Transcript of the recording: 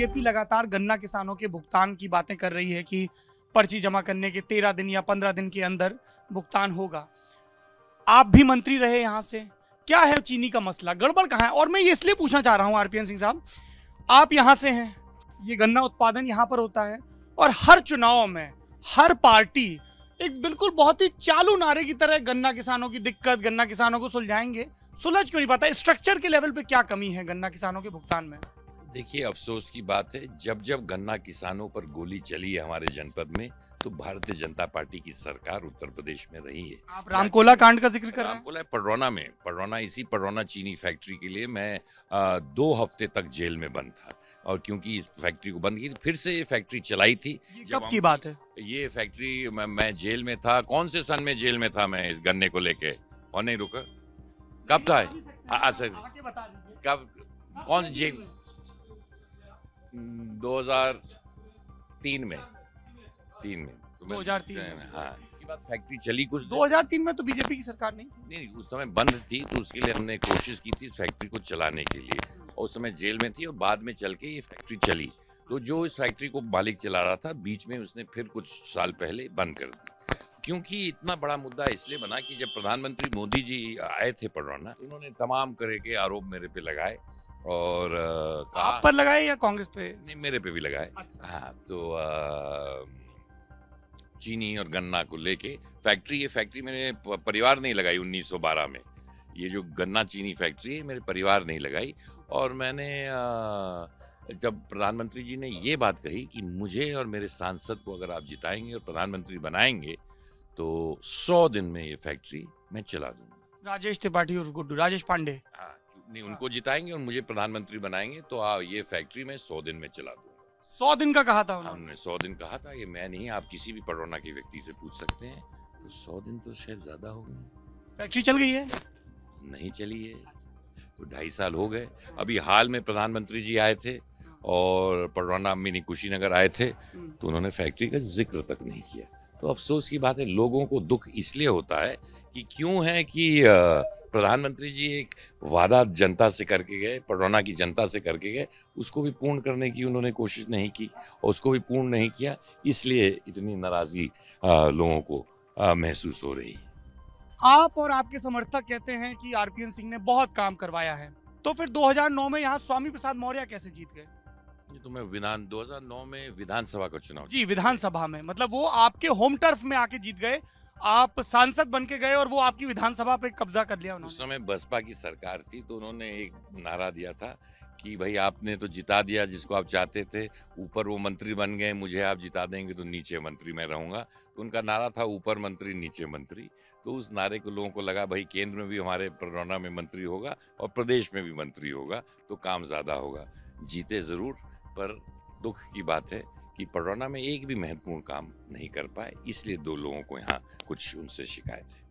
BJP लगातार गन्ना किसानों के भुगतान की बातें कर रही है कि पर्ची जमा करने के 13 दिन या 15 दिन के अंदर भुगतान होगा। आप भी मंत्री रहे यहाँ से, क्या है चीनी का मसला, गड़बड़ कहाँ है? और मैं ये इसलिए पूछना चाह रहा हूँ आरपीएन सिंह साहब, आप यहाँ से हैं, ये गन्ना उत्पादन यहाँ पर होता है और हर चुनाव में हर पार्टी एक बिल्कुल बहुत ही चालू नारे की तरह गन्ना किसानों की दिक्कत, गन्ना किसानों को सुलझाएंगे, सुलझ क्यों नहीं पाता? स्ट्रक्चर के लेवल पे क्या कमी है गन्ना किसानों के भुगतान में? देखिए, अफसोस की बात है, जब जब गन्ना किसानों पर गोली चली है हमारे जनपद में, तो भारतीय जनता पार्टी की सरकार उत्तर प्रदेश में रही है। आप रामकोला कांड का जिक्र कर रहे हैं? रामकोला पडरौना इसी पडरौना चीनी फैक्ट्री के लिए मैं 2 हफ्ते तक जेल में बंद था, और क्योंकि इस फैक्ट्री को बंद की फिर से ये फैक्ट्री चलाई थी। कब की बात है ये फैक्ट्री? मैं जेल में था। कौन से सन में जेल में था मैं इस गन्ने को लेके? और नहीं रुका, कब था? अच्छा, कब, कौन जेल? 2003 में। 2003 हाँ, की बात फैक्ट्री चली कुछ 2003 में तो बीजेपी की सरकार नहीं, उस समय बंद थी, तो उसके लिए हमने कोशिश की थी इस फैक्ट्री को चलाने के लिए, और उस समय जेल में थी, और बाद में चल के ये फैक्ट्री चली। तो जो इस फैक्ट्री को मालिक चला रहा था, बीच में उसने फिर कुछ साल पहले बंद कर दी, क्योंकि इतना बड़ा मुद्दा इसलिए बना कि जब प्रधानमंत्री मोदी जी आए थे पडरौना, उन्होंने तमाम तरह के आरोप मेरे पे लगाए, और आप पर लगाए या कांग्रेस पे? नहीं, मेरे पे भी लगाए। अच्छा। हाँ, तो चीनी और गन्ना को लेके ये फैक्ट्री मैंने परिवार नहीं लगाई 1912 में। ये जो गन्ना चीनी फैक्ट्री है मेरे परिवार नहीं लगाई। और मैंने जब प्रधानमंत्री जी ने ये बात कही कि मुझे और मेरे सांसद को अगर आप जिताएंगे और प्रधानमंत्री बनाएंगे तो 100 दिन में ये फैक्ट्री मैं चला दूंगा। राजेश त्रिपाठी और गुड्डू राजेश पांडे, हाँ, नहीं, उनको जिताएंगे और मुझे प्रधानमंत्री बनाएंगे तो ये फैक्ट्री मैं 100 दिन में चला दूंगा। 100 दिन का कहा था उन्होंने 100 दिन कहा था, ये मैं नहीं, आप किसी भी पडरौना के व्यक्ति से पूछ सकते हैं। तो 100 दिन तो शायद ज्यादा हो गए। फैक्ट्री चल गई है? नहीं चली है, तो 2.5 साल हो गए। अभी हाल में प्रधानमंत्री जी आए थे और पडरौना मिनी कुशीनगर आए थे, तो उन्होंने फैक्ट्री का जिक्र तक नहीं किया। तो अफसोस की बात है, लोगों को दुख इसलिए होता है कि क्यों है कि प्रधानमंत्री जी एक वादा जनता से करके गए, पडरौना की जनता से करके गए, उसको भी पूर्ण करने की उन्होंने कोशिश नहीं की, और उसको भी पूर्ण नहीं किया, इसलिए इतनी नाराजगी लोगों को महसूस हो रही है। आप और आपके समर्थक कहते हैं कि आरपीएन सिंह ने बहुत काम करवाया है, तो फिर 2009 में यहाँ स्वामी प्रसाद मौर्य कैसे जीत गए? तो मैं 2009 में विधानसभा का चुनाव जी, विधानसभा में, मतलब वो आपके होम टर्फ में आके जीत गए, आप सांसद बन के गए और वो आपकी विधानसभा पे कब्जा कर लिया उन्होंने। उस समय बसपा की सरकार थी, तो उन्होंने एक नारा दिया था कि भाई आपने तो जिता दिया जिसको आप चाहते थे, ऊपर वो मंत्री बन गए, मुझे आप जिता देंगे तो नीचे मंत्री मैं रहूंगा। तो उनका नारा था ऊपर मंत्री नीचे मंत्री। तो उस नारे को लोगों को लगा भाई केंद्र में भी हमारे पडरौना में मंत्री होगा और प्रदेश में भी मंत्री होगा, तो काम ज्यादा होगा। जीते जरूर, पर दुख की बात है कि पडरौना में एक भी महत्वपूर्ण काम नहीं कर पाए, इसलिए 2 लोगों को यहाँ कुछ उनसे शिकायत है।